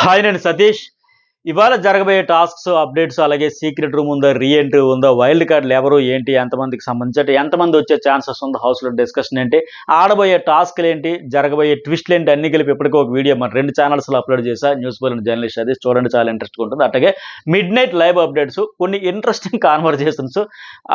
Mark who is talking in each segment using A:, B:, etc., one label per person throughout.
A: Hi నేను సతీష్. ఇవాళ జరగబోయే టాస్క్స్, అప్డేట్స్ అలాగే సీక్రెట్ రూమ్ ఉందా, రీ ఎంట్రీ ఉందా, వైల్డ్ కార్డులు ఎవరు ఏంటి, ఎంతమందికి సంబంధించి అంటే ఎంతమంది వచ్చే ఛాన్సెస్ ఉందో హౌస్లో డిస్కషన్ ఏంటి, ఆడబోయే టాస్క్లు ఏంటి, జరగబోయే ట్విస్ట్లు ఏంటి అన్ని కలిపి ఇప్పటికీ ఒక వీడియో మన 2 ఛానల్స్లో అప్లోడ్ చేశా. న్యూస్ బోలెన్ జర్నలిస్ట్ అది చూడండి, చాలా ఇంట్రెస్ట్గా ఉంటుంది. అట్లాగే మిడ్ నైట్ లైవ్ అప్డేట్స్, కొన్ని ఇంట్రెస్టింగ్ కాన్వర్జేషన్స్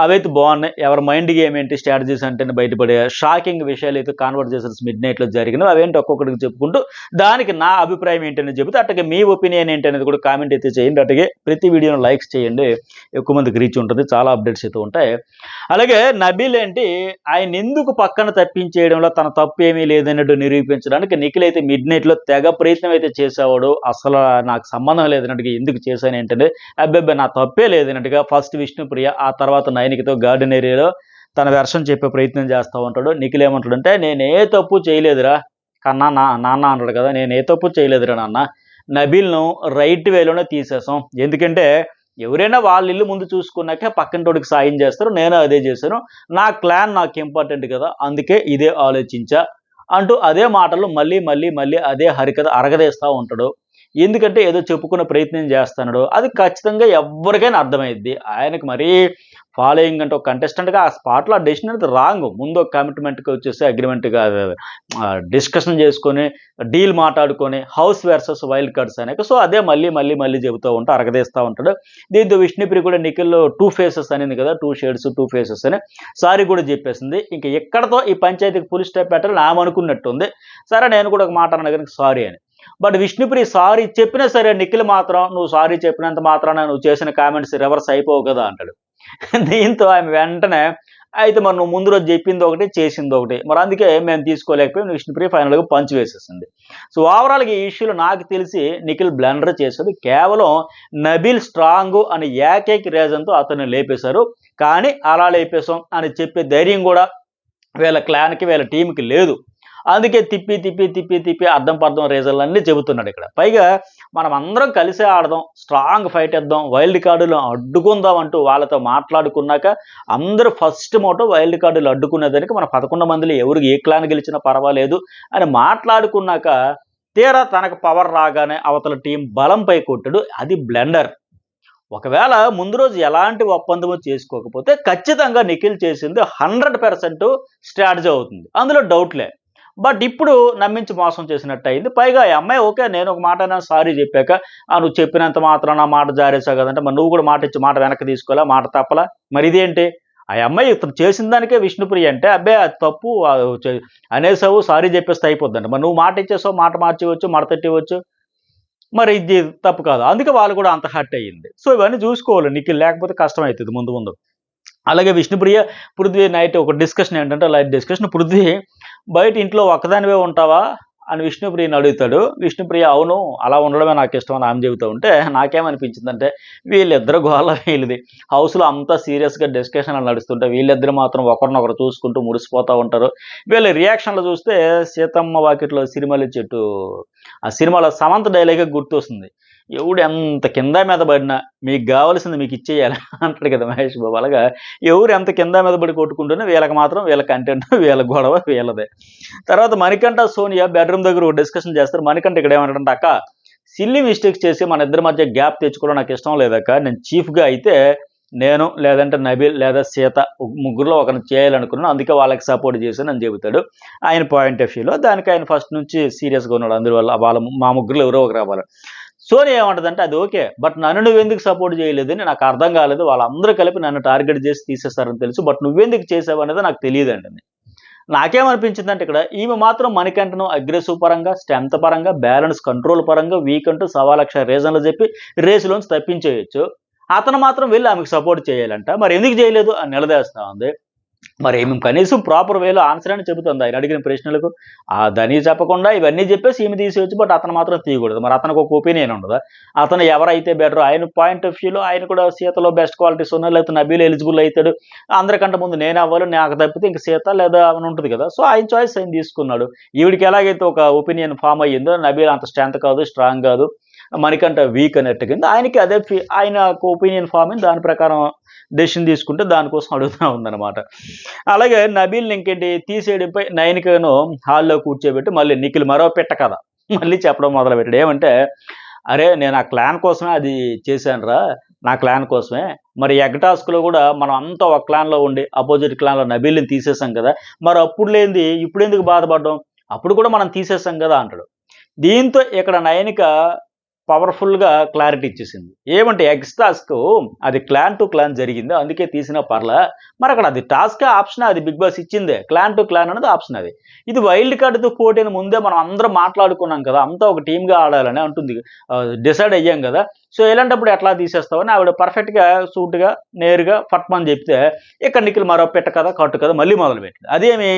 A: అవైతే బాగున్నాయి. ఎవరి మైండ్ గేమ్ ఏంటి, స్ట్రాటజీస్ అంటే బయటపడే షాకింగ్ విషయాలు అయితే కాన్వర్జేషన్స్ మిడ్ నైట్లో జరిగినవి అవేంటి ఒక్కొక్కటికి చెప్పుకుంటూ దానికి నా అభిప్రాయం ఏంటనేది చెబుతూ అట్లాగే మీ ఒపీనియన్ ఏంటనేది కూడా కామెంట్ అయితే చేయండి. అట్లాగే ప్రతి వీడియోను లైక్స్ చేయండి, ఎక్కువ మందికి రీచ్ ఉంటుంది, చాలా అప్డేట్స్ అయితే ఉంటాయి. అలాగే నబీల్ ఏంటి ఆయన ఎందుకు పక్కన తప్పించేయడంలో తన తప్పు ఏమీ లేదన్నట్టు నిరూపించడానికి నిఖిల్ అయితే మిడ్ నైట్లో తెగ ప్రయత్నం అయితే చేసేవాడు. అసలు నాకు సంబంధం లేదన్నట్టుగా ఎందుకు చేశాను ఏంటంటే అబ్బాయి నా తప్పే లేదన్నట్టుగా ఫస్ట్ విష్ణుప్రియ, ఆ తర్వాత నయనికతో గార్డెన్ ఏరియాలో తన వెర్షన్ చెప్పే ప్రయత్నం చేస్తూ ఉంటాడు. నిఖిల్ ఏమంటాడంటే నేను ఏ తప్పు చేయలేదురా కన్నా, నాన్న అంటాడు కదా, నేను ఏ తప్పు చేయలేదురా నాన్న, నబీల్‌ను రైట్ వేలోనే తీసేసాం. ఎందుకంటే ఎవరైనా వాళ్ళ ఇల్లు ముందు చూసుకున్నాకే పక్కింటోడికి సాయం చేస్తారు. నేను అదే చేశాను. నా క్లాన్ నాకు ఇంపార్టెంట్ కదా, అందుకే ఇదే ఆలోచించా అంటూ అదే మాటలు మళ్ళీ మళ్ళీ మళ్ళీ అదే హరికథ అరగదీస్తా ఉంటాడు. ఎందుకంటే ఏదో చెప్పుకునే ప్రయత్నం చేస్తున్నాడు. అది ఖచ్చితంగా ఎవ్వరికైనా అర్థమైద్ది. ఆయనకి మరీ ఫాలోయింగ్ అంటే ఒక కంటెస్టెంట్‌గా ఆ స్పాట్‌లో ఆ డెసిషన్ అనేది రాంగ్. ముందు ఒక కమిట్మెంట్‌కి వచ్చేసి అగ్రీమెంట్‌గా డిస్కషన్ చేసుకొని, డీల్ మాట్లాడుకొని హౌస్ వర్సెస్ వైల్డ్ కార్డ్స్ అనేక. సో, అదే మళ్ళీ మళ్ళీ మళ్ళీ చెబుతూ ఉంటా, అరగదీస్తా ఉంటాడు. దీంతో విష్ణుప్రియ కూడా నిఖిల్ 2 ఫేసెస్ అనింది కదా, 2 షేడ్స్ 2 ఫేసెస్ అని సారీ కూడా చెప్పేసింది. ఇంక ఎక్కడితో ఈ పంచాయతీకి ఫుల్ స్టాప్ పెట్టాలని ఆమె అనుకున్నట్టుంది. సరే నేను కూడా ఒక మాట అన్నా కనుక సారీ అని. బట్ విష్ణుప్రియ సారీ చెప్పినా సరే నిఖిల్ మాత్రం నువ్వు సారీ చెప్పినంత మాత్రాన నువ్వు చేసిన కామెంట్స్ రివర్స్ అయిపోవు కదా అంటాడు. దీంతో ఆమె వెంటనే అయితే మరి నువ్వు ముందు రోజు చెప్పింది ఒకటి, చేసింది ఒకటి, మరి అందుకే మేము తీసుకోలేకపోయాం, విష్ణుప్రియ ఫైనల్గా పంచ్ వేసేసింది. సో ఓవరాల్గా ఈ ఇష్యూలో నాకు తెలిసి నిఖిల్ బ్లండర్ చేశాడు. కేవలం నబీల్ స్ట్రాంగ్ అని ఏకైక రీజన్తో అతన్ని లేపేశారు. కానీ అలా లేపేశాం అని చెప్పే ధైర్యం కూడా వీళ్ళ క్లాన్కి వీళ్ళ టీంకి లేదు. అందుకే తిప్పి తిప్పి తిప్పి తిప్పి అర్థం పర్థం రీజన్లన్నీ చెబుతున్నాడు ఇక్కడ. పైగా మనం అందరం కలిసే ఆడదాం, స్ట్రాంగ్ ఫైట్ ఇద్దాం, వైల్డ్ కార్డులు అడ్డుకుందాం అంటూ వాళ్ళతో మాట్లాడుకున్నాక అందరూ ఫస్ట్ మోటో వైల్డ్ కార్డులు అడ్డుకునేదానికి మన 11 మందిలో ఎవరికి ఏ క్లాన్ గెలిచినా పర్వాలేదు అని మాట్లాడుకున్నాక తీరా తనకు పవర్ రాగానే అవతల టీం బలంపై కొట్టాడు. అది బ్లెండర్. ఒకవేళ ముందు రోజు ఎలాంటి ఒప్పందము చేసుకోకపోతే ఖచ్చితంగా నిఖిల్ చేసింది 100% స్ట్రాటజీ అవుతుంది, అందులో డౌట్లే. బట్ ఇప్పుడు నమ్మించి మోసం చేసినట్టు అయింది. పైగా ఈ అమ్మాయి ఓకే నేను ఒక మాట అయినా సారీ చెప్పాక నువ్వు చెప్పినంత మాత్రాన మాట జారేసావు కదంటే మరి నువ్వు కూడా మాట ఇచ్చి మాట వెనక్కి తీసుకోవాలా, మాట తప్పలా, మరి ఇదేంటి? ఆ అమ్మాయి ఇతను చేసిన దానికే విష్ణుప్రియ అంటే అబ్బాయి అది తప్పు అనేసావు, సారీ చెప్పేస్తే అయిపోద్దండి. మరి నువ్వు మాట ఇచ్చేసావు, మాట మార్చివచ్చు, మడతెట్టివచ్చు, మరి ఇది తప్పు కాదు. అందుకే వాళ్ళు కూడా అంత హర్ట్ అయ్యింది. సో ఇవన్నీ చూసుకోవాలి నిఖిల్, లేకపోతే కష్టం అవుతుంది ముందు ముందు. అలాగే విష్ణుప్రియ, పృథ్వీ నైట్ ఒక డిస్కషన్ ఏంటంటే లైట్ డిస్కషన్. పృథ్వీ బయట ఇంట్లో ఒక్కదానివే ఉంటావా అని విష్ణుప్రియని అడుగుతాడు. విష్ణుప్రియ అవును అలా ఉండడమే నాకు ఇష్టం అని ఆమె చెబుతూ ఉంటే నాకేమనిపించిందంటే వీళ్ళిద్దరు గోళ వీళ్ళది. హౌస్లో అంతా సీరియస్గా డిస్కషన్ నడుస్తుంటే వీళ్ళిద్దరు మాత్రం ఒకరినొకరు చూసుకుంటూ మురిసిపోతూ ఉంటారు. వీళ్ళ రియాక్షన్లు చూస్తే సీతమ్మ వాకిట్లో సిరిమల్లి చెట్టు ఆ సినిమాలో సమంత డైలాగే గుర్తొస్తుంది. ఎవడు ఎంత కింద మీద పడినా మీకు కావాల్సింది మీకు ఇచ్చేయాలి అంటాడు కదా మహేష్ బాబు. అలాగా ఎవరు ఎంత కింద మీద పడి కొట్టుకుంటూనే వీళ్ళకి మాత్రం వీళ్ళ కంటెంట్ వీళ్ళ గొడవ వీళ్ళదే. తర్వాత మణికంఠ సోనియా బెడ్రూమ్ దగ్గర ఒక డిస్కషన్ చేస్తారు. మణికంఠ ఇక్కడ ఏమంటాడంటే అక్క సిల్లీ మిస్టేక్స్ చేసి మన ఇద్దరి మధ్య గ్యాప్ తెచ్చుకోవడం నాకు ఇష్టం లేదక్క, నేను చీఫ్గా అయితే నేను లేదంటే నబీల్ లేదా సీత ముగ్గురులో ఒకరిని చేయాలనుకున్నాను, అందుకే వాళ్ళకి సపోర్ట్ చేశాను అని చెబుతాడు ఆయన పాయింట్ ఆఫ్ వ్యూలో. దానికి ఆయన ఫస్ట్ నుంచి సీరియస్గా ఉన్నాడు, అందువల్ల మా ముగ్గురులో ఎవరో ఒకరు రావాలి. సోనియా ఏమంటదంటే అది ఓకే, బట్ నన్ను నువ్వెందుకు సపోర్ట్ చేయలేదని నాకు అర్థం కాలేదు, వాళ్ళందరూ కలిపి నన్ను టార్గెట్ చేసి తీసేస్తారని తెలుసు, బట్ నువ్వెందుకు చేసావు అనేది నాకు తెలియదండి. నాకేమనిపించిందంటే ఇక్కడ ఈమె మాత్రం మనకంటను అగ్రెసివ్ పరంగా, స్ట్రెంత్ పరంగా, బ్యాలెన్స్ కంట్రోల్ పరంగా వీక్ అంటూ 1,15,000 రీజన్లు చెప్పి రేసులోంచి తప్పించేయచ్చు. అతను మాత్రం వెళ్ళి ఆమెకు సపోర్ట్ చేయాలంట, మరి ఎందుకు చేయలేదు అని నిలదీస్తా ఉంది. మరి ఈమె కనీసం ప్రాపర్ వేలో ఆన్సర్ అని చెబుతుంది ఆయన అడిగిన ప్రశ్నలకు. దాన్ని చెప్పకుండా ఇవన్నీ చెప్పేసి ఈమె తీసేయచ్చు, బట్ అతను మాత్రం తీయకూడదు. మరి అతనికి ఒక ఒపీనియన్ ఉండదా? అతను ఎవరైతే బెటర్ ఆయన పాయింట్ ఆఫ్ వ్యూలో ఆయన కూడా సీతలో బెస్ట్ క్వాలిటీస్ ఉన్నాయి, లేకపోతే నబీల్ ఎలిజిబుల్ అవుతాడు, అందరికంటే ముందు నేను అవ్వాలి, నాకు తప్పితే ఇంక సీత లేదా అని ఉంటుంది కదా. సో ఆయన చాయిస్ ఆయన తీసుకున్నాడు. ఈవిడికి ఎలాగైతే ఒక ఒపీనియన్ ఫామ్ అయ్యిందో నబీల్ అంత స్ట్రెంత్ కాదు, స్ట్రాంగ్ కాదు, మనకంటే వీక్ అన్నట్టు కింద ఆయనకి అదే ఆయన ఒపీనియన్ ఫామ్ అయింది, దాని ప్రకారం డెసిషన్ తీసుకుంటే దానికోసం అడుగుతూ ఉందన్నమాట. అలాగే నబీల్ని ఇంకేంటి తీసేయడంపై నయనికను హాల్లో కూర్చోబెట్టి మళ్ళీ నిఖిల్ మరో పెట్ట కథ మళ్ళీ చెప్పడం మొదలుపెట్టాడు. ఏమంటే అరే నేను ఆ క్లాన్ కోసమే అది చేశానురా, నా క్లాన్ కోసమే. మరి ఎగ్ టాస్క్‌లో కూడా మనం అంతా ఒక క్లాన్‌లో ఉండి అపోజిట్ క్లాన్‌లో నబీల్‌ని తీసేసాం కదా! మరి అప్పుడు లేనిది ఇప్పుడెందుకు బాధపడ్డాం? అప్పుడు కూడా మనం తీసేసాం కదా అంటాడు. దీంతో ఇక్కడ నయనిక పవర్‌ఫుల్‌గా క్లారిటీ ఇచ్చేసింది. ఏమంటే ఎగ్స్ టాస్క్ అది క్లాన్ టు క్లాన్ జరిగింది. అందుకే తీసినా పర్లా. మరక్కడ అది టాస్కా, ఆప్షనా అది బిగ్ బాస్ ఇచ్చిందే. క్లాన్ టు క్లాన్ అనేది ఆప్షన్ అది. ఇది వైల్డ్ కార్డ్‌తో పోటీ అని ముందే మనం అందరం మాట్లాడుకున్నాం కదా! అంతా ఒక టీమ్‌గా ఆడాలని అంటుంది. డిసైడ్ అయ్యాం కదా! సో, ఇలాంటప్పుడు ఎట్లా తీసేస్తావని ఆవిడ పర్ఫెక్ట్‌గా, సూటిగా, నేరుగా ఫట్మని చెప్తే, ఇక్కడ నిఖిల్ మరో పిట్ట కథ, కట్టు కథ మళ్ళీ మొదలుపెట్టింది. అదేమి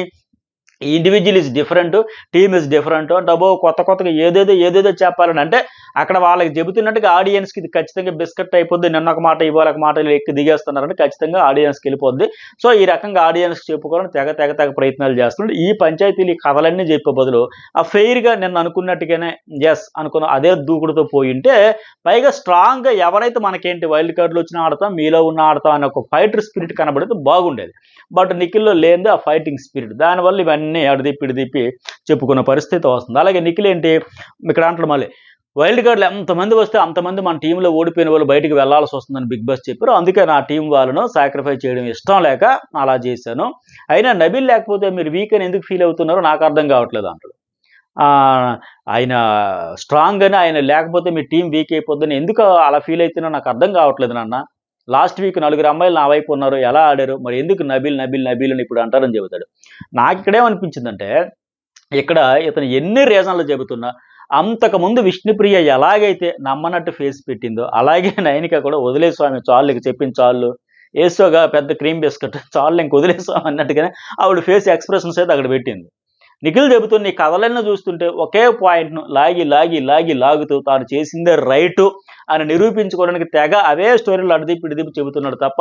A: individual is different, team is different అంటే అబ్బో కొత్తగా ఏదేదో చెప్పాలని అంటే అక్కడ వాళ్ళకి చెబుతున్నట్టుగా ఆడియన్స్‌కి ఇది ఖచ్చితంగా బిస్కెట్ అయిపోద్ది. నిన్న ఒక మాట ఇవాళ ఒక మాట ఎక్కి దిగేస్తున్నారంటే ఖచ్చితంగా ఆడియన్స్‌కి వెళ్ళిపోద్ది. సో, ఈ రకంగా ఆడియన్స్‌కి చెప్పుకోవడానికి తెగ ప్రయత్నాలు చేస్తున్నాడు. ఈ పంచాయతీలు ఈ కథలన్నీ చెప్పే బదులు ఫెయిర్‌గా నిన్న అనుకున్నట్టుగానే యెస్ అనుకున్న అదే దూకుడుతో పోయుంటే పైగా స్ట్రాంగ్‌గా ఎవరైతే మనకేంటి వైల్డ్ కార్డ్‌లో వచ్చినా ఆడతాం, మీలో ఉన్న ఆడతాం అనే ఒక ఫైటర్ స్పిరిట్ కనబడితే బాగుండేది. బట్ నిఖిల్‌లో లేనిదే ఆ ఫైటింగ్ స్పిరిట్. దానివల్ల ఇవన్నీ అటు తిప్పి చెప్పుకున్న పరిస్థితి వస్తుంది. అలాగే నిఖిల్ ఏంటి ఇక్కడ అంటాడు మళ్ళీ వైల్డ్ కార్డ్‌లో ఎంతమంది వస్తే అంతమంది మన టీమ్‌లో ఓడిపోయిన వాళ్ళు బయటికి వెళ్లాల్సి వస్తుందని బిగ్ బాస్ చెప్పారు. అందుకే నా టీమ్ వాళ్ళను సాక్రిఫైస్ చేయడం ఇష్టం లేక అలా చేశాను. అయినా నబీల్ లేకపోతే మీరు వీక్ అని ఎందుకు ఫీల్ అవుతున్నారో నాకు అర్థం కావట్లేదు అంటాడు. ఆయన స్ట్రాంగ్ అని ఆయన లేకపోతే మీ టీం వీక్ అయిపోద్దని ఎందుకు అలా ఫీల్ అవుతున్నారో నాకు అర్థం కావట్లేదు నాన్న. లాస్ట్ వీక్ 4 అమ్మాయిలు నా వైపు ఉన్నారు. ఎలా ఆడారు? మరి ఎందుకు నబీల్ అని ఇప్పుడు అంటారని చెబుతాడు. నాకిక్కడేమనిపించిందంటే, ఇక్కడ ఇతను ఎన్ని రీజన్‌లు చెబుతున్నా, అంతకుముందు విష్ణుప్రియ ఎలాగైతే నమ్మనట్టు ఫేస్ పెట్టిందో, అలాగే నయనిక కూడా వదిలేయ్ స్వామి చాలు ఇక చెప్పింది చాలు. ఏసోగా పెద్ద క్రీమ్ బిస్కట్ చాలులే ఇంక వదిలేయ్ స్వామి అన్నట్టుగానే ఆవిడ ఫేస్ ఎక్స్‌ప్రెషన్స్ అయితే అక్కడ పెట్టింది. నిఖిల్ చెబుతున్న ఈ కథలన్నీ చూస్తుంటే ఒకే పాయింట్‌ను లాగుతూ తాను చేసిందే రైటు అని నిరూపించుకోవడానికి తెగ అవే స్టోరీలు అటు తిప్పి చెబుతున్నాడు తప్ప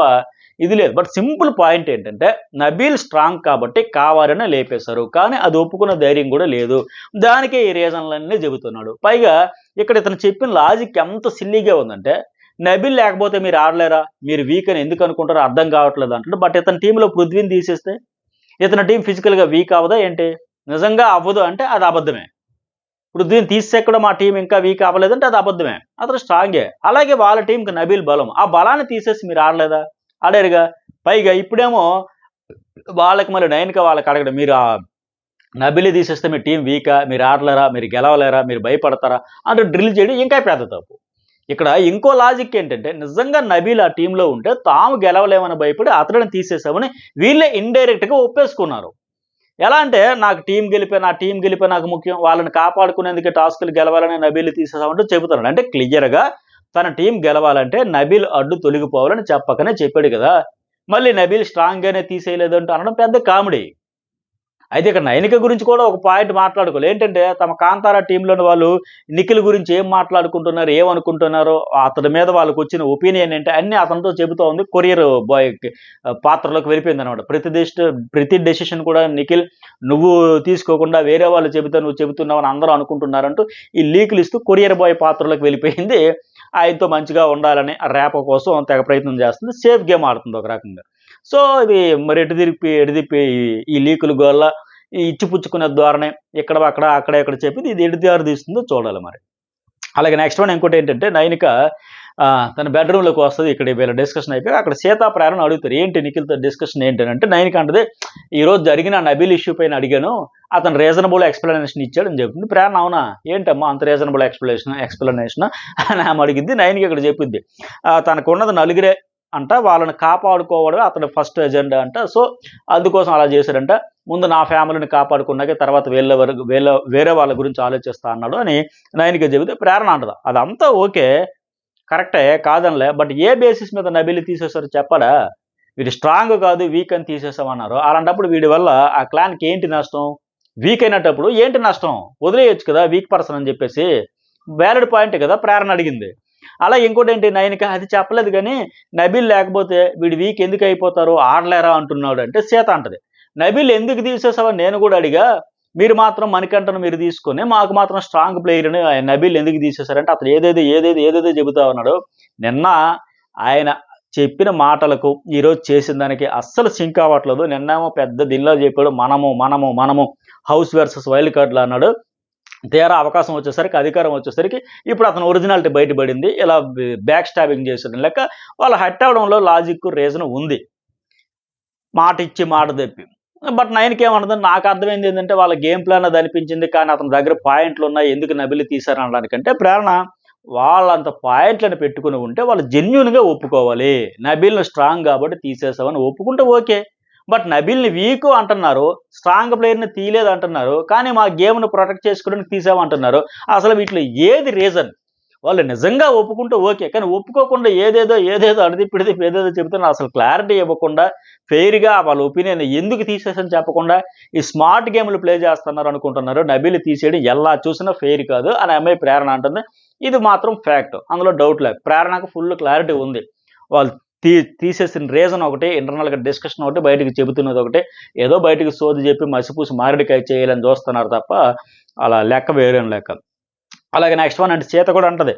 A: ఇది లేదు. బట్ సింపుల్ పాయింట్ ఏంటంటే నబీల్ స్ట్రాంగ్ కాబట్టి కావాలనే లేపేశారు. కానీ అది ఒప్పుకున్న ధైర్యం కూడా లేదు. దానికే ఈ రీజన్‌లన్నీ చెబుతున్నాడు. పైగా ఇక్కడ ఇతను చెప్పిన లాజిక్ ఎంత సిల్లీగా ఉందంటే నబీల్ లేకపోతే మీరు ఆడలేరా? మీరు వీక్ అని ఎందుకు అనుకుంటారో అర్థం కావట్లేదు అంటాడు. బట్ ఇతని టీమ్‌లో పృథ్వీని తీసేస్తే ఇతని టీమ్ ఫిజికల్‌గా వీక్ అవ్వదా ఏంటి? నిజంగా అవ్వదు అంటే అది అబద్ధమే. ఇప్పుడు దీన్ని తీసేస్తే కూడా మా టీం ఇంకా వీక్ అవ్వలేదంటే అది అబద్ధమే. అతను స్ట్రాంగే. అలాగే వాళ్ళ టీంకి నబీల్ బలం. ఆ బలాన్ని తీసేసి మీరు ఆడలేదా? ఆడారుగా. పైగా ఇప్పుడేమో వాళ్ళకి మళ్ళీ నయనిక వాళ్ళకి అడగడం మీరు నబీల్‌ని తీసేస్తే మీ టీం వీకా? మీరు ఆడలేరా? మీరు గెలవలేరా? మీరు భయపడతారా? అంటూ డ్రిల్ చేయడం ఇంకా పెద్ద తప్పు. ఇక్కడ ఇంకో లాజిక్ ఏంటంటే నిజంగా నబీల్ ఆ టీంలో ఉంటే తాము గెలవలేమని భయపడి అతడిని తీసేసామని వీళ్ళే ఇండైరెక్ట్‌గా ఒప్పేసుకున్నారు. ఎలా అంటే నా టీం గెలిపే నాకు ముఖ్యం. వాళ్ళని కాపాడుకునేందుకే టాస్క్‌లు గెలవాలని నబీల్‌ని తీసేసామంటూ చెబుతున్నాడు. అంటే క్లియర్‌గా తన టీం గెలవాలంటే నబీల్ అడ్డు తొలగిపోవాలని చెప్పకనే చెప్పాడు కదా! మళ్ళీ నబీల్ స్ట్రాంగ్‌గానే తీసేయలేదంటూ అనడం పెద్ద కామెడీ. అయితే ఇక్కడ నయనిక గురించి కూడా ఒక పాయింట్ మాట్లాడుకోవాలి. ఏంటంటే తమ కాంతార టీమ్‌లోని వాళ్ళు నిఖిల్ గురించి ఏం మాట్లాడుకుంటున్నారు, ఏమనుకుంటున్నారో, అతడి మీద వాళ్ళకొచ్చిన ఒపీనియన్ ఏంటి అన్నీ అతనితో చెబుతూ ఉంది. కొరియర్ బాయ్‌కి పాత్రలోకి వెళ్ళిపోయిందనమాట. ప్రతి డెసిషన్ కూడా నిఖిల్ నువ్వు తీసుకోకుండా వేరే వాళ్ళు చెబితే నువ్వు చెబుతున్నావని అందరూ అనుకుంటున్నారంటూ ఈ లీకులు ఇస్తూ కొరియర్ బాయ్ పాత్రలోకి వెళ్ళిపోయింది. ఆయనతో మంచిగా ఉండాలని ర్యాపో కోసం తెగ ప్రయత్నం చేస్తుంది. సేఫ్ గేమ్ ఆడుతుంది ఒక రకంగా. సో, ఇది మరి ఎటు తిప్పి ఈ లీకుల గోల, ఈ ఇచ్చిపుచ్చుకునే ధోరణి అక్కడ ఇక్కడ చెప్పి ఇది ఎటు దారి తీస్తుందో చూడాలి మరి. అలాగే నెక్స్ట్ వన్ ఇంకోటేంటంటే నయనిక తన బెడ్‌రూమ్‌లోకి వస్తది. ఇక్కడ వీళ్ళ డిస్కషన్ అయిపోయాక అక్కడ సీతా, ప్రేరణను అడుగుతారు. ఏంటి నిఖిల్‌తో డిస్కషన్ ఏంటనంటే నయనిక అంటది, "ఈరోజు జరిగిన నబీల్ ఇష్యూ పైన అడిగాను. అతను రీజనబుల్ ఎక్స్‌ప్లనేషన్ ఇచ్చాడని" చెప్తుంది. ప్రేరణ అవునా? ఏంటమ్మా అంత రీజనబుల్ ఎక్స్‌ప్లనేషనా అని ఆమె అడిగిద్ది. నయనిక ఇక్కడ చెప్పిద్ది. తనకున్నది నలుగురే అంట. వాళ్ళని కాపాడుకోవడమే అతని ఫస్ట్ ఎజెండా అంట. సో, అందుకోసం అలా చేశాడంట. ముందు నా ఫ్యామిలీని కాపాడుకున్నాకే తర్వాత వేరే వాళ్ళ గురించి ఆలోచిస్తా అన్నాడు అని నయనిక చెబితే ప్రేరణ అంటది. అదంతా ఓకే. కరెక్టే కాదనలే. బట్ ఏ బేసిస్ మీద నబీల్‌ని తీసేసారో చెప్పాడా? వీడు స్ట్రాంగ్ కాదు, వీక్ అని తీసేసామన్నారు. అలాంటప్పుడు వీడి వల్ల ఆ క్లాన్‌కి ఏంటి నష్టం? వీక్ అయినటప్పుడు ఏంటి నష్టం? వదిలేయొచ్చు కదా! వీక్ పర్సన్ అని చెప్పేసి. వాలిడ్ పాయింటే కదా! ప్రేరణ అడిగింది. అలా ఇంకోటేంటి నయనిక అది చెప్పలేదు గానీ, నబీల్ లేకపోతే వీడు వీక్ ఎందుకు అయిపోతారు? ఆడలేరా అంటున్నాడు అంటే సీత అంటది. నబీల్ ఎందుకు తీసేసావని నేను కూడా అడిగా. మీరు మాత్రం మణికంఠను మీరు తీసుకొని మాకు మాత్రం స్ట్రాంగ్ ప్లేయర్‌ని నబీల్ ఎందుకు తీసేసారంటే అతను ఏదేదో చెబుతా ఉన్నాడు. నిన్న ఆయన చెప్పిన మాటలకు ఈరోజు చేసిన దానికి అస్సలు సింక్ అవ్వట్లేదు. నిన్నేమో పెద్ద దీనిలా చెప్పాడు. మనము హౌస్ వర్సెస్ వైల్డ్ కార్డ్‌లా అన్నాడు. తీరా అవకాశం వచ్చేసరికి, అధికారం వచ్చేసరికి ఇప్పుడు అతను ఒరిజినాలిటీ బయటపడింది. ఇలా బ్యాక్ స్టాబింగ్ చేసిన లెక్క వాళ్ళు హర్ట్ అవ్వడంలో లాజిక్, రీజన్ ఉంది. మాట ఇచ్చి మాట తప్పి. బట్ 9కి ఏమన్నది నాకు అర్థమైంది ఏంటంటే వాళ్ళ గేమ్ ప్లాన్ అది అనిపించింది. కానీ అతని దగ్గర పాయింట్లున్నాయి. ఎందుకు నబిల్‌ని తీశారనడానికంటే ప్రేరణ వాళ్ళంత పాయింట్లను పెట్టుకొని ఉంటే వాళ్ళు జెన్యూన్‌గా ఒప్పుకోవాలి. నబిల్‌ని స్ట్రాంగ్ కాబట్టి తీసేసామని ఒప్పుకుంటే ఓకే. బట్ నబిల్‌ని వీకు అంటున్నారు. స్ట్రాంగ్ ప్లేయర్‌ని తీయలేదంటున్నారు. కానీ మా గేమ్‌ని ప్రొటెక్ట్ చేసుకోవడానికి తీసామంటున్నారు. అసలు వీటిలో ఏది రీజన్? వాళ్ళు నిజంగా ఒప్పుకుంటే ఓకే. కానీ ఒప్పుకోకుండా ఏదేదో అడిదిప్పిడిదిప్పి ఏదేదో చెబుతున్నా అసలు క్లారిటీ ఇవ్వకుండా, ఫెయిర్‌గా వాళ్ళ ఒపీనియన్ ఎందుకు తీసేసని చెప్పకుండా, ఈ స్మార్ట్ గేమ్‌లు ప్లే చేస్తున్నారు అనుకుంటున్నారు. నబీల్‌ని తీసేయడం ఎలా చూసినా ఫెయిర్ కాదు అని అమ్మాయి ప్రేరణ అంటుంది. ఇది మాత్రం ఫ్యాక్ట్. అందులో డౌట్ లేదు. ప్రేరణకు ఫుల్ క్లారిటీ ఉంది. వాళ్ళు తీసేసిన రీజన్ ఒకటి, ఇంటర్నల్‌గా డిస్కషన్ ఒకటి, బయటకి చెబుతున్నది ఒకటి. ఏదో బయటకి సోది చెప్పి మసిపూసి మారేడుకాయ చేయాలని చూస్తున్నారు తప్ప, అలా లెక్క వేరేం లెక్క. అలాగే నెక్స్ట్ వన్ అంటే సీత కూడా అంటది.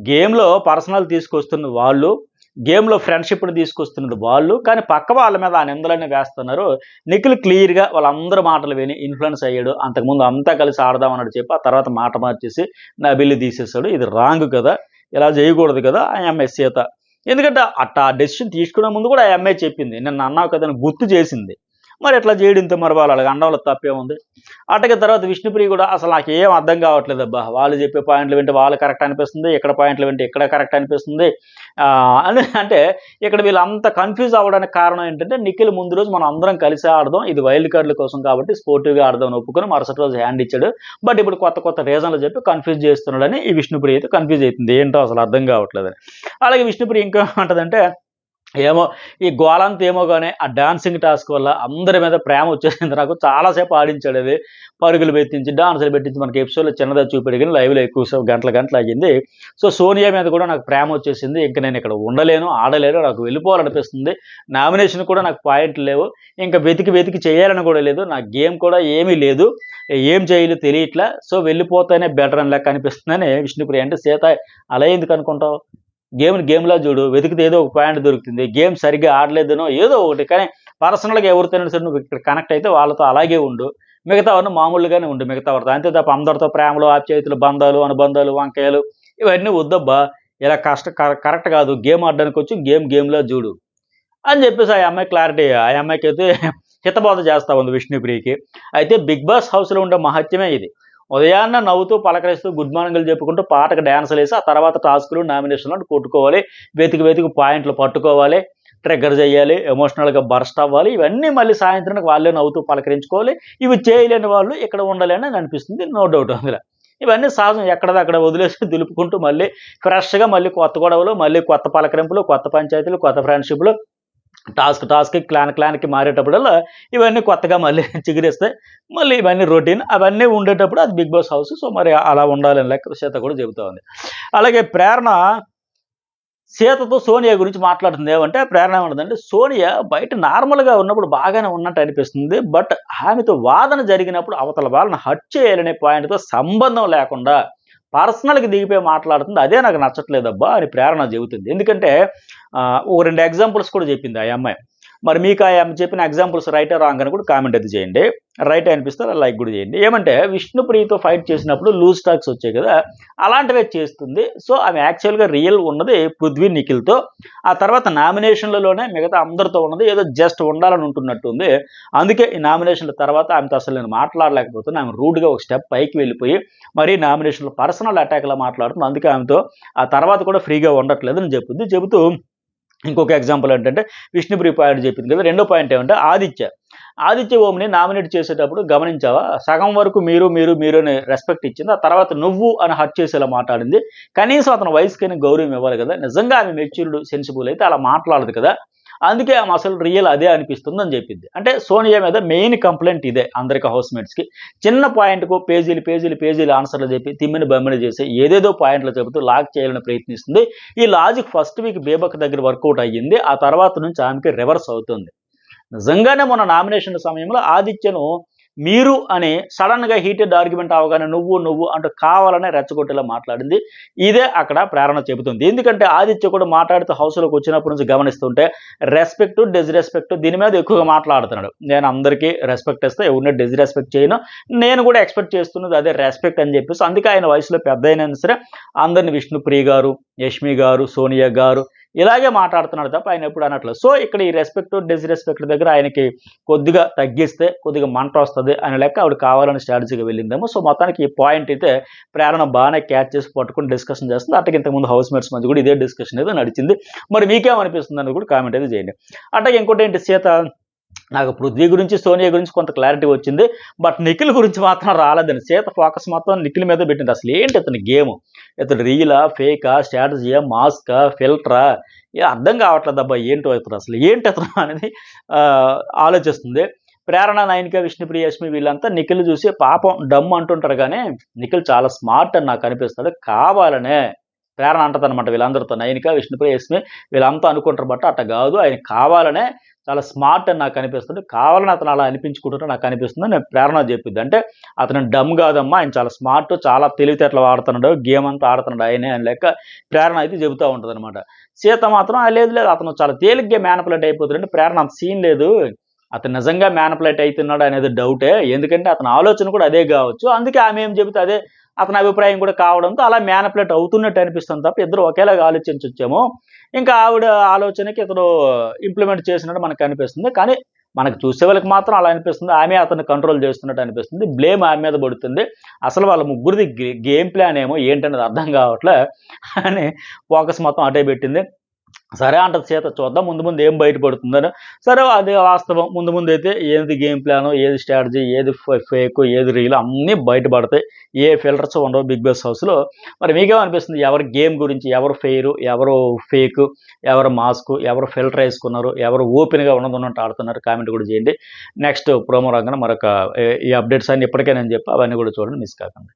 A: గేమ్‌లో పర్సనల్ తీసుకొస్తున్న వాళ్ళు, గేమ్‌లో ఫ్రెండ్‌షిప్‌ని తీసుకొస్తున్నది వాళ్ళు. కానీ పక్క వాళ్ళ మీద ఆ నిందలన్నీ వేస్తున్నారు. నిఖిల్ క్లియర్‌గా వాళ్ళందరి మాటలు విని ఇన్‌ఫ్లుయెన్స్ అయ్యాడు. అంతకుముందు అంతా కలిసి ఆడదాం అన్నట్టు చెప్పి, ఆ తర్వాత మాట మార్చేసి నబిల్‌ని తీసేసాడు. ఇది రాంగ్ కదా! ఇలా చేయకూడదు కదా! ఆ అమ్మాయి సీత. ఎందుకంటే ఆ డెసిషన్ తీసుకునే ముందు కూడా ఆ అమ్మాయి చెప్పింది. నిన్న అన్నావు కదా అని గుర్తు చేసింది. మరి ఇట్లా చేయడంతో మరి వాళ్ళకి అనడంలో తప్పేముంది? అట్టగే తర్వాత విష్ణుప్రియ కూడా అసలు నాకేం అర్థం కావట్లేదబ్బా! వాళ్ళు చెప్పే పాయింట్లు వింటే వాళ్ళు కరెక్ట్ అనిపిస్తుంది. ఇక్కడ పాయింట్లు వింటే ఇక్కడ కరెక్ట్ అనిపిస్తుంది. అంటే ఇక్కడ వీళ్ళంతా కన్‌ఫ్యూజ్ అవ్వడానికి కారణం ఏంటంటే, నిఖిల్ ముందు రోజు మనం అందరం కలిసే ఆడదాం. ఇది వైల్డ్ కార్డ్‌ల కోసం కాబట్టి స్పోర్టివ్‌గా ఆడదాం అని ఒప్పుకొని మరుసటి రోజు హ్యాండ్ ఇచ్చాడు. బట్ ఇప్పుడు కొత్త రీజన్‌లు చెప్పి కన్‌ఫ్యూజ్ చేస్తున్నాడని ఈ విష్ణుప్రియ అయితే కన్‌ఫ్యూజ్ అయితుంది. ఏంటో అసలు అర్థం కావట్లేదని. అలాగే విష్ణుప్రియ ఇంకేమంటదంటే ఏమో ఈ గోలంతా ఏమో గాని ఆ డాన్సింగ్ టాస్క్ వల్ల అందరి మీద ప్రేమ వచ్చేసింది నాకు. చాలా సేపు ఆడించాడు అది. పరుగులు పెట్టించి, డాన్సులు పెట్టించి మనకి ఎపిసోడ్‌లో చిన్నదా చూపాడు గానీ లైవ్‌లో ఎక్కువ సేపు గంటలు అయ్యింది. సో, సోనియా మీద కూడా నాకు ప్రేమ వచ్చేసింది. ఇంక నేను ఇక్కడ ఉండలేను, ఆడలేను, నాకు వెళ్ళిపోవాలనిపిస్తుంది. నామినేషన్ కూడా నాకు పాయింట్లు లేవు. ఇంకా వెతికి చేయాలని కూడా లేదు. నా గేమ్ కూడా ఏమీ లేదు. ఏం చేయాలో తెలియట్లా. సో, వెళ్ళిపోతేనే బెటర్ అని లెక్క అనిపిస్తుందని విష్ణుప్రియ అంటే, సీత అలా ఎందుకు అనుకుంటావు? గేమ్‌లా చూడు. వెతికితే ఏదో ఒక పాయింట్ దొరుకుతుంది. గేమ్ సరిగ్గా ఆడలేదనో ఏదో ఒకటి. కానీ పర్సనల్‌గా ఎవరితోనైనా సరే నువ్వు ఇక్కడ కనెక్ట్ అయితే వాళ్ళతో అలాగే ఉండు. మిగతావన్నీ మామూలుగానే ఉండు మిగతావారితో. అంతే తప్ప అందరితో ప్రేమలు, ఆప్యాయతలు, బంధాలు, అనుబంధాలు, వంకాయలు ఇవన్నీ వద్దబ్బా! ఇలా కరెక్ట్ కాదు. గేమ్ ఆడడానికొచ్చి గేమ్‌లా చూడు అని చెప్పేసి ఆ అమ్మాయి క్లారిటీ ఆ అమ్మాయికైతే హితబోధ చేస్తా ఉంది విష్ణుప్రియకి. అయితే 'బిగ్ బాస్' హౌస్‌లో ఉండే మహత్యమే ఇది. ఉదయాన్నే నవ్వుతూ, పలకరిస్తూ, గుడ్ మార్నింగ్‌లు చెప్పుకుంటూ, పాటకు డాన్సులేసి, ఆ తర్వాత టాస్కులు, నామినేషన్‌లు కొట్టుకోవాలి. వెతికి పాయింట్లు పట్టుకోవాలి. ట్రిగ్గర్ చేయాలి. ఎమోషనల్‌గా బర్స్ట్ అవ్వాలి. ఇవన్నీ మళ్ళీ సాయంత్రానికి వాళ్ళే నవ్వుతూ పలకరించుకోవాలి. ఇవి చేయలేని వాళ్ళు ఇక్కడ ఉండలేని అని అనిపిస్తుంది. నో డౌట్ అందులో. ఇవన్నీ సహజం. ఎక్కడిదక్కడ వదిలేసి దులుపుకుంటూ మళ్ళీ ఫ్రెష్‌గా మళ్ళీ కొత్త గొడవలు, మళ్ళీ కొత్త పలకరింపులు, కొత్త పంచాయతీలు, కొత్త ఫ్రెండ్‌షిప్‌లు, టాస్క్‌కి, క్లాన్‌కి మారేటప్పుడల్లా ఇవన్నీ కొత్తగా మళ్ళీ చిగురిస్తాయి. మళ్ళీ ఇవన్నీ రొటీన్. అవన్నీ ఉండేటప్పుడు అది 'బిగ్ బాస్' హౌస్. సో, మరి అలా ఉండాలని లెక్క సీత కూడా చెబుతా ఉంది. అలాగే ప్రేరణ సీతతో సోనియా గురించి మాట్లాడుతుంది. ఏమంటే ప్రేరణ ఏమంటదంటే, సోనియా బయట నార్మల్‌గా ఉన్నప్పుడు బాగానే ఉన్నట్టు అనిపిస్తుంది. బట్ ఆమెతో వాదన జరిగినప్పుడు అవతల వాళ్ళని హర్ట్ చేయాలనే పాయింట్‌తో సంబంధం లేకుండా పర్సనల్‌గా దిగిపోయి మాట్లాడుతుంది. అదే నాకు నచ్చట్లేదబ్బా! అని ప్రేరణ చెబుతుంది. ఎందుకంటే ఒక 2 ఎగ్జాంపుల్స్ కూడా చెప్పింది ఆ అమ్మాయి. మరి మీకు ఆ అమ్మాయి చెప్పిన ఎగ్జాంపుల్స్ రైటా రాంగ్ అని కూడా కామెంట్ అయితే చేయండి. రైట్ అనిపిస్తే లైక్ కూడా చేయండి. ఏమంటే విష్ణుప్రియతో ఫైట్ చేసినప్పుడు లూజ్ టాక్స్ వచ్చాయి కదా! అలాంటివే చేస్తుంది. సో, ఆమె యాక్చువల్‌గా రియల్ ఉన్నది పృథ్వీ, నిఖిల్‌తో. ఆ తర్వాత నామినేషన్‌లలోనే మిగతా అందరితో ఉన్నది. ఏదో జస్ట్ ఉండాలని ఉంటున్నట్టుంది. అందుకే ఈ నామినేషన్‌ల తర్వాత ఆమెతో అసలు నేను మాట్లాడలేకపోతున్నా. ఆమె రూడ్‌గా ఒక స్టెప్ పైకి వెళ్ళిపోయి మరీ నామినేషన్‌లో పర్సనల్ అటాక్‌లా మాట్లాడుతుంది. అందుకే ఆమెతో ఆ తర్వాత కూడా ఫ్రీగా ఉండట్లేదని చెప్పుద్ది. చెబుతూ ఇంకొక ఎగ్జాంపుల్ ఏంటంటే విష్ణుప్రియ పాయింట్ చెప్పింది కదా! రెండో పాయింట్ ఏమంటే ఆదిత్య ఓంని నామినేట్ చేసేటప్పుడు గమనించావా? సగం వరకు మీరు అని రెస్పెక్ట్ ఇచ్చింది. ఆ తర్వాత నువ్వు అని హర్ట్ చేసేలా మాట్లాడింది. కనీసం అతని వయసుకైనా గౌరవం ఇవ్వాలి కదా! నిజంగా ఆమె మెచ్యూర్డ్, సెన్సిబుల్ అయితే అలా మాట్లాడదు కదా! అందుకే ఆమె అసలు రియల్ అదే అనిపిస్తుందని చెప్పింది. అంటే సోనియా మీద మెయిన్ కంప్లైంట్ ఇదే అందరికి హౌస్‌మేట్స్‌కి. చిన్న పాయింట్‌కు పేజీలు ఆన్సర్‌లు చెప్పి తిమ్మిని బమ్మిని చేసి ఏదేదో పాయింట్లు చెబుతూ లాక్ చేయాలని ప్రయత్నిస్తుంది. ఈ లాజిక్ ఫస్ట్ వీక్ బేబక్ దగ్గర వర్కౌట్ అయ్యింది. ఆ తర్వాత నుంచి ఆమెకి రివర్స్ అవుతుంది. నిజంగానే మొన్న నామినేషన్ సమయంలో ఆదిత్యను మీరు అని సడన్గా హీటెడ్ ఆర్గ్యుమెంట్ అవగానే నువ్వు అంటూ కావాలనే రెచ్చగొట్టేలా మాట్లాడింది. ఇదే అక్కడ ప్రేరణ చెబుతుంది. ఎందుకంటే ఆదిత్య కూడా మాట్లాడుతూ హౌస్లోకి వచ్చినప్పటి నుంచి గమనిస్తుంటే రెస్పెక్ట్ డిస్రెస్పెక్ట్ దీని మీద ఎక్కువగా మాట్లాడుతున్నాడు. నేను అందరికీ రెస్పెక్ట్ ఇస్తే ఎవరిని డిస్రెస్పెక్ట్ చేయను, నేను కూడా ఎక్స్పెక్ట్ చేస్తున్నది అదే రెస్పెక్ట్ అని చెప్పేసి అందుకే ఆయన వయసులో పెద్ద అయినా సరే అందరిని విష్ణుప్రియ గారు, యష్మి గారు, సోనియా గారు ఇలాగే మాట్లాడుతున్నాడు తప్ప ఆయన ఎప్పుడు అనట్లేదు. సో ఇక్కడ ఈ రెస్పెక్ట్ డిస్రెస్పెక్ట్ దగ్గర ఆయనకి కొద్దిగా తగ్గిస్తే కొద్దిగా మంట వస్తుంది అనే లెక్క ఆవిడ కావాలని స్ట్రాటజీగా వెళ్ళిందేమో. సో మొత్తానికి ఈ పాయింట్ అయితే ప్రేరణ బాగానే క్యాచ్ చేసి పట్టుకుని డిస్కషన్ చేస్తుంది. అట్టకి ఇంతకుముందు హౌస్ మేట్స్ మధ్య కూడా ఇదే డిస్కషన్ అయితే నడిచింది. మరి మీకేమనిపిస్తుంది అని కూడా కామెంట్ అయితే చేయండి. అట్టకి ఇంకోటి ఏంటి, సీత నాకు పృథ్వీ గురించి సోనియా గురించి కొంత క్లారిటీ వచ్చింది, బట్ నిఖిల్ గురించి మాత్రం రాలేదని. సీత ఫోకస్ మొత్తం నిఖిల్ మీద పెట్టింది. అసలు ఏంటి ఇతని గేమ్, ఇతను రియలా ఫేకా స్ట్రాటజీయా మాస్కా ఫిల్టరా అర్థం కావట్లేదు అబ్బా, ఏంటో ఇతను అసలు ఏంటి ఇతను అనేది ఆలోచిస్తుంది. ప్రేరణ, నైనిక, విష్ణుప్రియ, యష్మి వీళ్ళంతా నిఖిల్ చూసి పాపం డమ్ అంటుంటారు, కానీ నిఖిల్ చాలా స్మార్ట్ అని నాకు అనిపిస్తాడు. కావాలనే ప్రేరణ అంటదనమాట వీళ్ళందరితో, నైనిక, విష్ణుప్రియ, యష్మి వీళ్ళంతా అనుకుంటారు, బట్ అట్ట కాదు, ఆయన కావాలనే చాలా స్మార్ట్ అని నాకు అనిపిస్తుంది. కావాలని అతను అలా అనిపించుకుంటుంటే నాకు అనిపిస్తుంది నేను ప్రేరణ చెప్పిద్ది. అంటే అతను డమ్ కాదమ్మా, ఆయన చాలా స్మార్ట్, చాలా తెలివితేటలు ఆడుతున్నాడు, గేమ్ అంతా ఆడుతున్నాడు ఆయనే అని లెక్క ప్రేరణ అయితే చెబుతూ ఉంటుంది అనమాట. సీత మాత్రం లేదు అతను చాలా తేలిగ్గా మ్యానిపులేట్ అయిపోతున్నాడు, ప్రేరణ అంత సీన్ లేదు, అతను నిజంగా మ్యానిపులేట్ అవుతున్నాడు అనేది డౌటే, ఎందుకంటే అతని ఆలోచన కూడా అదే కావచ్చు, అందుకే ఆమె ఏం చెబితే అదే అతని అభిప్రాయం కూడా కావడంతో అలా మ్యానిపులేట్ అవుతున్నట్టు అనిపిస్తుంది తప్ప ఇద్దరు ఒకేలాగా ఆలోచించొచ్చేమో. ఇంకా ఆవిడ ఆలోచనకి ఇతను ఇంప్లిమెంట్ చేసినట్టు మనకు అనిపిస్తుంది, కానీ మనకు చూసే వాళ్ళకి మాత్రం అలా అనిపిస్తుంది, ఆమె అతన్ని కంట్రోల్ చేస్తున్నట్టు అనిపిస్తుంది. బ్లేమ్ ఆమె మీద పడుతుంది. అసలు వాళ్ళ ముగ్గురిది గేమ్ ప్లాన్ ఏమో ఏంటనేది అర్థం కావట్లే అని ఫోకస్ మొత్తం అటే పెట్టింది. సరే అంటది సీత, చూద్దాం ముందు ముందు ఏం బయటపడుతుందని. సరే అది వాస్తవం, ముందు ముందు అయితే ఏది గేమ్ ప్లాన్, ఏది స్ట్రాటజీ, ఏది ఫేక్, ఏది రీల్ అన్నీ బయటపడతాయి. ఏ ఫిల్టర్స్ ఉండవు బిగ్ బాస్ హౌస్లో. మరి మీకేమనిపిస్తుంది, ఎవరు గేమ్ గురించి, ఎవరు ఫెయిర్, ఎవరు ఫేక్, ఎవరు మాస్క్, ఎవరు ఫిల్టర్ వేసుకున్నారు, ఎవరు ఓపెన్గా ఉన్నట్టు ఆడుతున్నారు, కామెంట్ కూడా చేయండి. నెక్స్ట్ ప్రోమో రంగన మరొక ఈ అప్డేట్స్ అన్ని ఇప్పటికే నేను చెప్పి అవన్నీ కూడా చూడండి, మిస్ కాకండి.